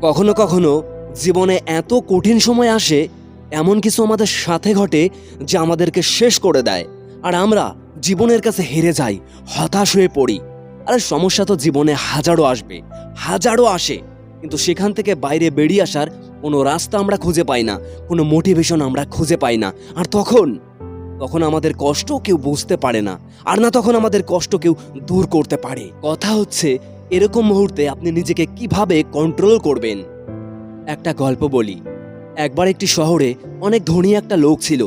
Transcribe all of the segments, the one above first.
কখনো কখনো জীবনে এত কঠিন সময় আসে, এমন কিছু আমাদের সাথে ঘটে যা আমাদেরকে শেষ করে দেয়, আর আমরা জীবনের কাছে হেরে যাই, হতাশ হয়ে পড়ি। আরে সমস্যা তো জীবনে হাজারো আসবে, হাজারো আসে, কিন্তু সেখান থেকে বাইরে বেরিয়ে আসার কোনো রাস্তা আমরা খুঁজে পাই না, কোনো মোটিভেশন আমরা খুঁজে পাই না। আর তখন তখন আমাদের কষ্ট কেউ বুঝতে পারে না, আর না তখন আমাদের কষ্ট কেউ দূর করতে পারে। কথা হচ্ছে, এরকম মুহূর্তে আপনি নিজেকে কিভাবে কন্ট্রোল করবেন। একটা গল্প বলি। একবার একটি শহরে অনেক ধনী একটা লোক ছিল।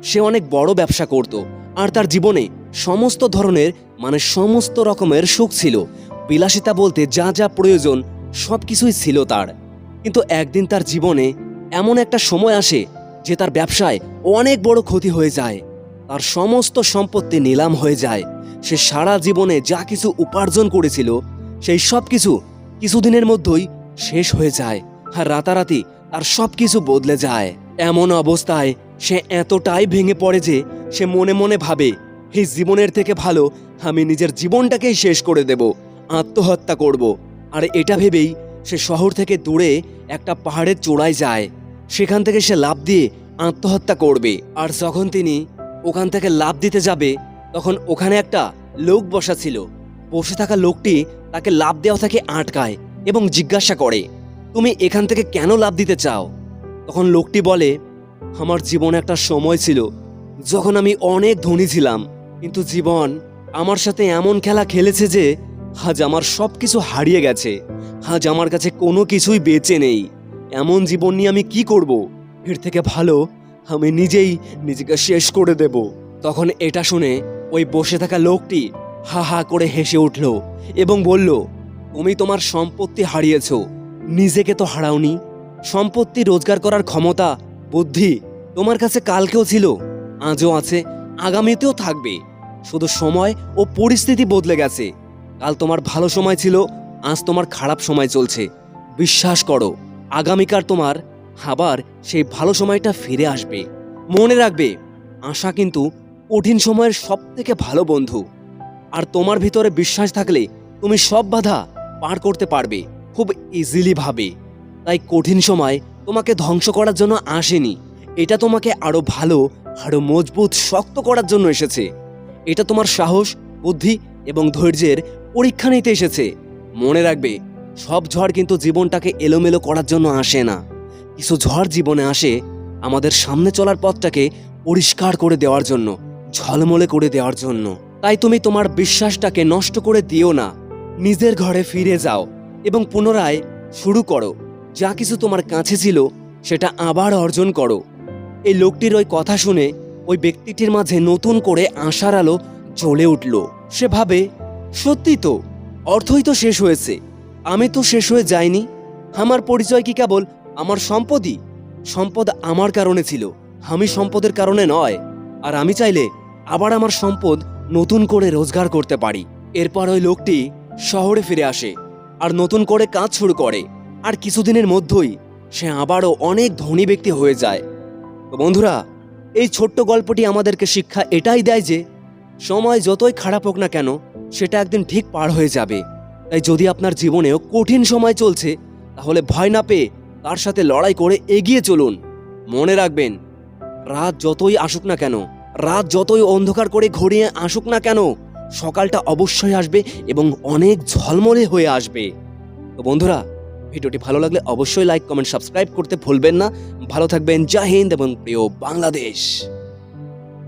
সে অনেক বড় ব্যবসা করত, আর তার জীবনে সমস্ত ধরনের সমস্ত রকমের সুখ ছিল। বিলাসিতা বলতে যা যা প্রয়োজন সবকিছুই ছিল তার। কিন্তু একদিন তার জীবনে এমন একটা সময় আসে যে তার ব্যবসায় অনেক বড় ক্ষতি হয়ে যায়। তার সমস্ত সম্পত্তি নিলাম হয়ে যায়। সে সারা জীবনে যা কিছু উপার্জন করেছিল সেই সব কিছু কিছুদিনের মধ্যেই শেষ হয়ে যায়, আর রাতারাতি তার সবকিছু বদলে যায়। এমন অবস্থায় সে এতটাই ভেঙে পড়ে যে সে মনে মনে ভাবে, এই জীবনের থেকে ভালো আমি নিজের জীবনটাকেই শেষ করে দেব, আত্মহত্যা করব। আর এটা ভেবেই সে শহর থেকে দূরে একটা পাহাড়ের চূড়ায় যায়। সেখান থেকে সে লাফ দিয়ে আত্মহত্যা করবে। আর যখন তিনি ওখান থেকে লাফ দিতে যাবে, তখন ওখানে একটা লোক বসা ছিল। বসে থাকা লোকটি তাকে লাফ দেওয়া থেকে আটকায় এবং জিজ্ঞাসা করে, তুমি এখান থেকে কেন লাফ দিতে চাও? তখন লোকটি বলে, আমার জীবনে একটা সময় ছিল যখন আমি অনেক ধনী ছিলাম, কিন্তু জীবন আমার সাথে এমন খেলা খেলেছে যে আজ আমার সব কিছু হারিয়ে গেছে। আজ আমার কাছে কোনো কিছুই বেঁচে নেই। এমন জীবন নিয়ে আমি কি করব? এর থেকে ভালো আমি নিজেই নিজেকে শেষ করে দেব। তখন এটা শুনে ওই বসে থাকা লোকটি হা হা করে হেসে উঠল এবং বলল, তুমি তোমার সম্পত্তি হারিয়েছ, নিজেকে তো হারাওনি। সম্পত্তি রোজগার করার ক্ষমতা, বুদ্ধি তোমার কাছে কালকেও ছিল, আজও আছে, আগামীতেও থাকবে। শুধু সময় ও পরিস্থিতি বদলে গেছে। কাল তোমার ভালো সময় ছিল, আজ তোমার খারাপ সময় চলছে। বিশ্বাস করো, আগামীকাল তোমার আবার সেই ভালো সময়টা ফিরে আসবে। মনে রাখবে, আশা কিন্তু কঠিন সময়ের সব থেকে ভালো বন্ধু। আর তোমার ভিতরে বিশ্বাস থাকলে তুমি সব বাধা পার করতে পারবে খুব ইজিলি ভাবে। তাই কঠিন সময় তোমাকে ধ্বংস করার জন্য আসেনি, এটা তোমাকে আরো ভালো, আরো মজবুত, শক্ত করার জন্য এসেছে। এটা তোমার সাহস, বুদ্ধি এবং ধৈর্যের পরীক্ষা নিতে এসেছে। মনে রাখবে, সব ঝড় কিন্তু জীবনটাকে এলোমেলো করার জন্য আসে না। কিছু ঝড় জীবনে আসে আমাদের সামনে চলার পথটাকে পরিষ্কার করে দেওয়ার জন্য, ঝলমলে করে দেওয়ার জন্য। তাই তুমি তোমার বিশ্বাসটাকে নষ্ট করে দিও না। নিজের ঘরে ফিরে যাও এবং পুনরায় শুরু করো। যা কিছু তোমার কাছে ছিল সেটা আবার অর্জন করো। এই লোকটির ওই কথা শুনে ওই ব্যক্তিটির মাঝে নতুন করে আশার আলো জ্বলে উঠল। সে ভাবে, সত্যি তো, অর্থই তো শেষ হয়েছে, আমি তো শেষ হয়ে যাইনি। আমার পরিচয় কি কেবল আমার সম্পদই? সম্পদ আমার কারণে ছিল, আমি সম্পদের কারণে নয়। আর আমি চাইলে আবার আমার সম্পদ নতুন করে রোজগার করতে পারি। এরপর ওই লোকটি শহরে ফিরে আসে আর নতুন করে কাজ শুরু করে। আর কিছুদিনের মধ্যেই সে আবারও অনেক ধনী ব্যক্তি হয়ে যায়। তো বন্ধুরা, এই ছোট্ট গল্পটি আমাদেরকে শিক্ষা এটাই দেয় যে সময় যতই খারাপ হোক না কেন, সেটা একদিন ঠিক পার হয়ে যাবে। তাই যদি আপনার জীবনেও কঠিন সময় চলছে, তাহলে ভয় না পেয়ে তার সাথে লড়াই করে এগিয়ে চলুন। মনে রাখবেন, রাত যতই আসুক না কেন, রাত যতই অন্ধকার করে ঘড়িয়ে আসুক না কেন, সকালটা অবশ্যই আসবে এবং অনেক ঝলমলে হয়ে আসবে। তো বন্ধুরা, ভিডিওটি ভালো লাগলে অবশ্যই লাইক, কমেন্ট, সাবস্ক্রাইব করতে ভুলবেন না। ভালো থাকবেন। জয় হিন্দ এবং প্রিয় বাংলাদেশ।